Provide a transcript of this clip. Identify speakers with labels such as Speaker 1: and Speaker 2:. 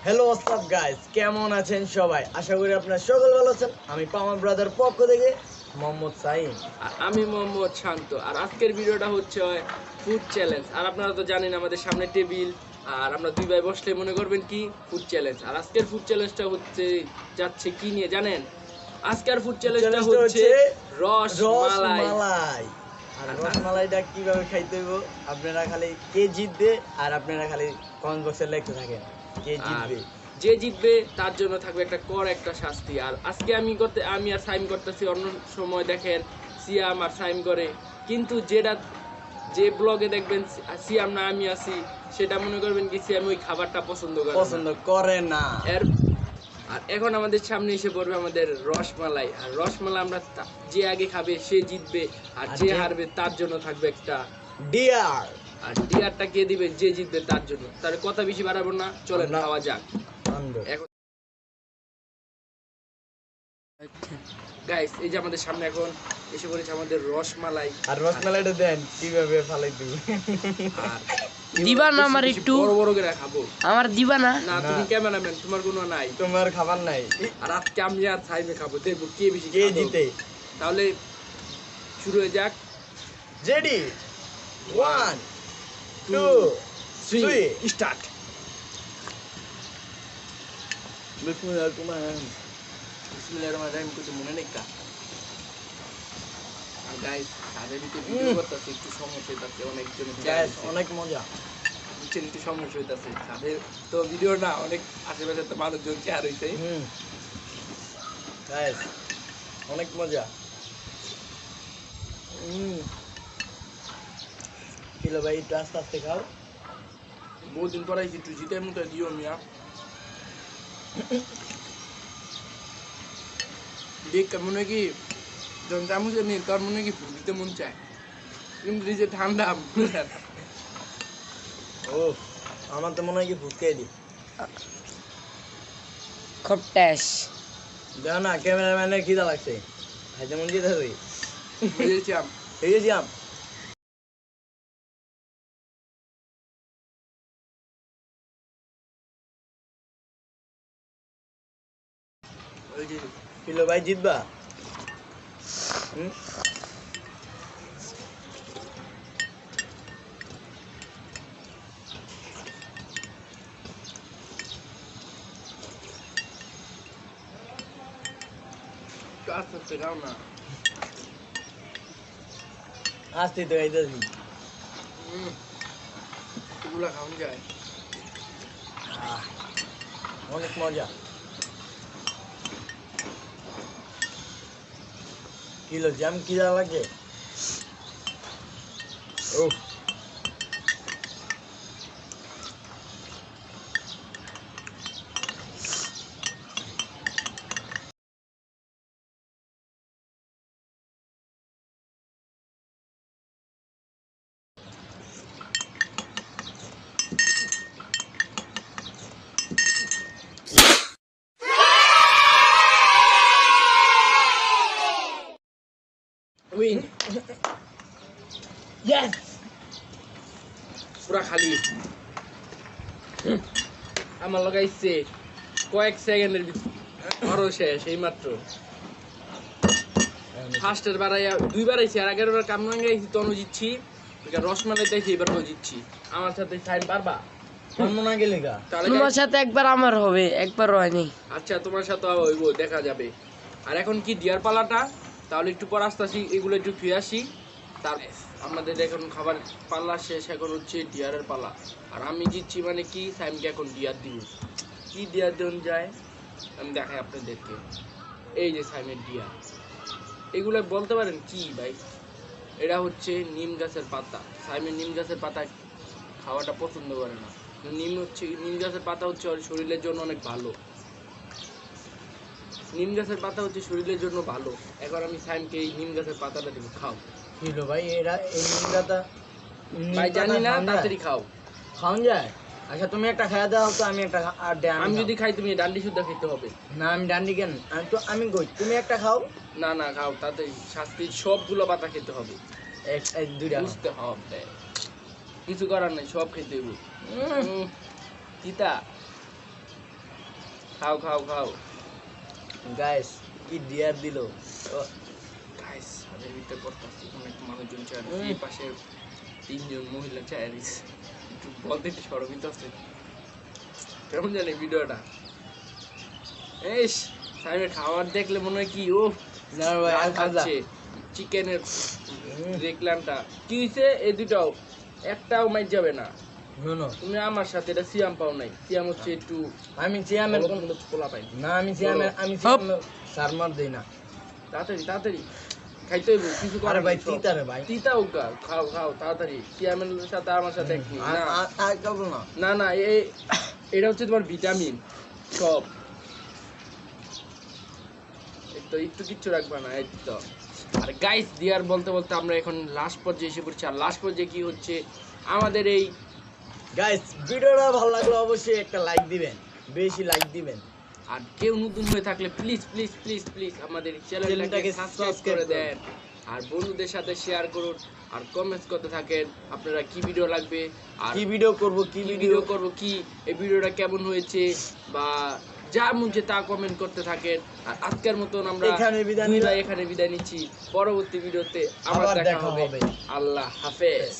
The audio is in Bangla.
Speaker 1: হ্যালো হোয়াটসঅ্যাপ গাইস, কেমন আছেন সবাই? আশা করি আপনারা সকলে ভালো আছেন। আমি পামা ব্রাদার পক্ষ থেকে মোহাম্মদ সাইম
Speaker 2: আর আমি মোহাম্মদ শান্ত। আর আজকের ভিডিওটা হচ্ছে ফুড চ্যালেঞ্জ। আর আপনারা তো জানেন আমাদের সামনে টেবিল, আর আমরা দুই ভাই বসলে মনে করবেন কি ফুড চ্যালেঞ্জ। আর আজকের ফুড চ্যালেঞ্জটা হচ্ছে যাচ্ছে কি নিয়ে জানেন? আজকের ফুড চ্যালেঞ্জটা হচ্ছে রসমালাই।
Speaker 1: আর রসমালাইটা কিভাবে খাইতে হইব আপনারা খালি কে জিতবে আর আপনারা খালি কমেন্ট বক্সে লিখতে থাকেন কে জিতবে।
Speaker 2: যে জিতবে তার জন্য থাকবে একটা শাস্তি। আর আজকে আমি আর সাইম করতেছি, অন্য সময় দেখেন সিয়াম আর সাইম করে, কিন্তু যে ব্লগে দেখবেন সিয়াম না আমি আছি, সেটা মনে করবেন কি সিয়াম ওই খাবারটা পছন্দ করে না। আর এখন আমাদের সামনে এসে পড়বে আমাদের রসমালাই। আর রসমালাই আমরা যে আগে খাবে সে জিতবে, আর যে হারবে তার জন্য থাকবে একটা
Speaker 1: ডিয়ার।
Speaker 2: আর ডিয়ারটা কে দিবে? যে জিতবে তার জন্য। তাহলে কথা বেশি বাড়াবো না, চলেন খাওয়া যাক। গাইস, এই যে আমাদের সামনে এখন এসে পড়েছে আমাদের রসমালাই।
Speaker 1: আর রসমালাইটা দেন কিভাবে ফালাই দিই।
Speaker 2: আর
Speaker 3: দিবা না আমার একটু
Speaker 2: বড় বড় করে খাবো?
Speaker 3: আমার দিবা না?
Speaker 2: না, তুমি ক্যামেরাম্যান, তোমার কোনো নাই,
Speaker 1: তোমার খাবার নাই।
Speaker 2: আর আজকে আমি আর সাইমে খাবো, দেখবো কে বেশি
Speaker 1: কে জিতে।
Speaker 2: তাহলে শুরু হয়ে যাক।
Speaker 1: Ready, 1 2 3
Speaker 2: start. বিসমিল্লাহিররহমানিররহিম কিছু মনে নেই কা। আর গাইস, তাদের ভিডিও করতেছে, একটু সমস্যা হইতাছে, অনেকজন
Speaker 1: গাইস অনেক মজা,
Speaker 2: বুঝছেন, একটু সমস্যা হইতাছে। তাদের তো ভিডিও না, অনেক আশেপাশে তো মানুষজন চেয়ার হইছে।
Speaker 1: গাইস অনেক মজা। কিলো ভাই একটু আস্তে আস্তে খাও।
Speaker 2: বহুদিন পর আইছি, একটু জিতের মতো দিও মিয়া। দেখ মনে হয় কি যখন চামচে নিই তোর মনে হয় কি ফুল দিতে মন চায়, কিন্তু এই যে ঠান্ডা।
Speaker 1: ও আমার তো মনে হয় কি ফুটকে দি
Speaker 3: খট্টাস
Speaker 1: জানো না, ক্যামেরাম্যানের খিদা লাগছে, খাইতে মন যেতে হবে।
Speaker 2: বুঝেছিলাম।
Speaker 1: এই যে আম কিলো ভাই জিতবা।
Speaker 2: আস্তে আস্তে খাও না।
Speaker 1: আসতে তো খাইতেছি।
Speaker 2: এগুলা খাওয়া যায়
Speaker 1: অনেক মজা। কিলো জ্যাম খিদা লাগে। ও
Speaker 2: উইন।
Speaker 1: ইয়েস
Speaker 2: পুরা খালি আমার লাগাইছে কয়েক সেকেন্ডের আরো শেষ এই মাত্র। ফার্স্টের বারাইয়া দুইবার আইছি, আর আগের বার কামরাঙ্গে আইছি তনু জিতছি, রসমালাই দেখি এবার জিতছি। আমার সাথে টাইম পারবা?
Speaker 1: কেমন না গেলে গা
Speaker 3: তোমার সাথে একবার আমার হবে, একবার হয়নি।
Speaker 2: আচ্ছা, তোমার সাথে হইব, দেখা যাবে। আর এখন কি ডিয়ার পালাটা, তাহলে একটু পর আসতেছি, এগুলো একটু ধুয়ে আসি। তার আমাদের এখন খাবার পাল্লা শেষ, এখন হচ্ছে ডিয়ারের পালা। আর আমি জিতছি মানে কি, সাইমকে এখন ডিয়ার দিব। কি ডিয়ার দেন যায় আমি দেখাই আপনাদেরকে। এই যে সাইমের ডিয়ার, এগুলো বলতে পারেন কি ভাই? এটা হচ্ছে নিম গাছের পাতা। সাইমের নিম গাছের পাতা খাওয়াটা পছন্দ করে না। নিম গাছের পাতা হচ্ছে ওর শরীরের জন্য অনেক ভালো। নিম গাছের পাতা হচ্ছে শরীরের জন্য ভালো। এখন আমি সাইমকে এই নিম গাছের পাতাটা দেবো, খাও।
Speaker 1: কিলো ভাই এরা এই নিম পাতা
Speaker 2: ভাই জানি না, তাড়াতাড়ি খাও।
Speaker 1: খাওয়া যায়? আচ্ছা তুমি একটা খাওয়া দাও তো, আমি একটা
Speaker 2: আমি যদি খাই তুমি ডান্ডি শুদ্ধ খেতে হবে।
Speaker 1: না আমি ডান্ডি কেন, আমি কই তুমি একটা খাও।
Speaker 2: না না, খাও তাড়াতাড়ি, শাস্তি সবগুলো পাতা খেতে হবে।
Speaker 1: দুইটা
Speaker 2: বুঝতে হবে, কিছু করার নাই, সব খেতে হবে। তিতা খাও খাও খাও
Speaker 1: গাইস কি ডিয়ার দিল
Speaker 2: গাইস আমাদের ভিতরে পড়তাছি অনেক মানুষজন চায় এই পাশে 3 জন মহিলা চায় একটু বলতে শরমিত আছে কেমন জানি ভিডিওটা এস সাইবে খাবার দেখলে মনে হয় কি ও
Speaker 1: না ভাই আর খাজা
Speaker 2: খাচ্ছে চিকেনের রেকলামটা কি হইছে এই দুটাও একটাও মাইর যাবে না
Speaker 1: শুনো
Speaker 2: তুমি আমার সাথে এটা সিয়াম পাও নাই সিয়াম হচ্ছে একটু
Speaker 1: আমি চেয়ারম্যান
Speaker 2: পোলা পাই
Speaker 1: না আমি চেয়ারম্যান সারমার দেই না
Speaker 2: তাড়াতাড়ি তাড়াতাড়ি খাইতে হইব কিছু
Speaker 1: আরে
Speaker 2: করার
Speaker 1: ভাই
Speaker 2: নাই,
Speaker 1: তিতা রে ভাই
Speaker 2: তিতা উগা খাও খাও তাড়াতাড়ি সিয়ামের সাথে আমার সাথে এক মিনিট। না
Speaker 1: আর খাবো না
Speaker 2: না না এটা হচ্ছে তোমার ভিটামিন সব এই তো একটু কিচ্ছু রাখবা না এই তো আর গাইস দিয়ার বলতে বলতে আমরা এখন লাস্ট পর্যায়ে এসে পড়ছি আর লাস্ট পর্যায়ে কি হচ্ছে আমাদের এই
Speaker 1: গাইস ভিডিওটা ভালো লাগলে অবশ্যই একটা লাইক দিবেন বেশি লাইক দিবেন
Speaker 2: আর কেউ নতুন হয়ে থাকলে প্লিজ প্লিজ প্লিজ প্লিজ আমাদের চ্যানেলটাকে
Speaker 1: চ্যানেলটাকে
Speaker 2: সাবস্ক্রাইব
Speaker 1: subscribe
Speaker 2: করে
Speaker 1: করুন।
Speaker 2: দেন আর বন্ধুদের সাথে শেয়ার করুন আর কমেন্টস করতে থাকেন আপনারা কি ভিডিও লাগবে আর
Speaker 1: কি ভিডিও করব কি
Speaker 2: কি
Speaker 1: ভিডিও
Speaker 2: ভিডিও করব কি এই ভিডিওটা কেমন হয়েছে বা যা মন চায় তা কমেন্ট করতে থাকেন আর আজকের মতন আমরা
Speaker 1: এখানে বিদায়
Speaker 2: দুই
Speaker 1: নিলাম।
Speaker 2: ভাই এখানে বিদায় নিচ্ছি পরবর্তী ভিডিওতে আবার
Speaker 1: আবার
Speaker 2: দেখা
Speaker 1: দেখা
Speaker 2: হবে
Speaker 1: হবে।
Speaker 2: আল্লাহ হাফেজ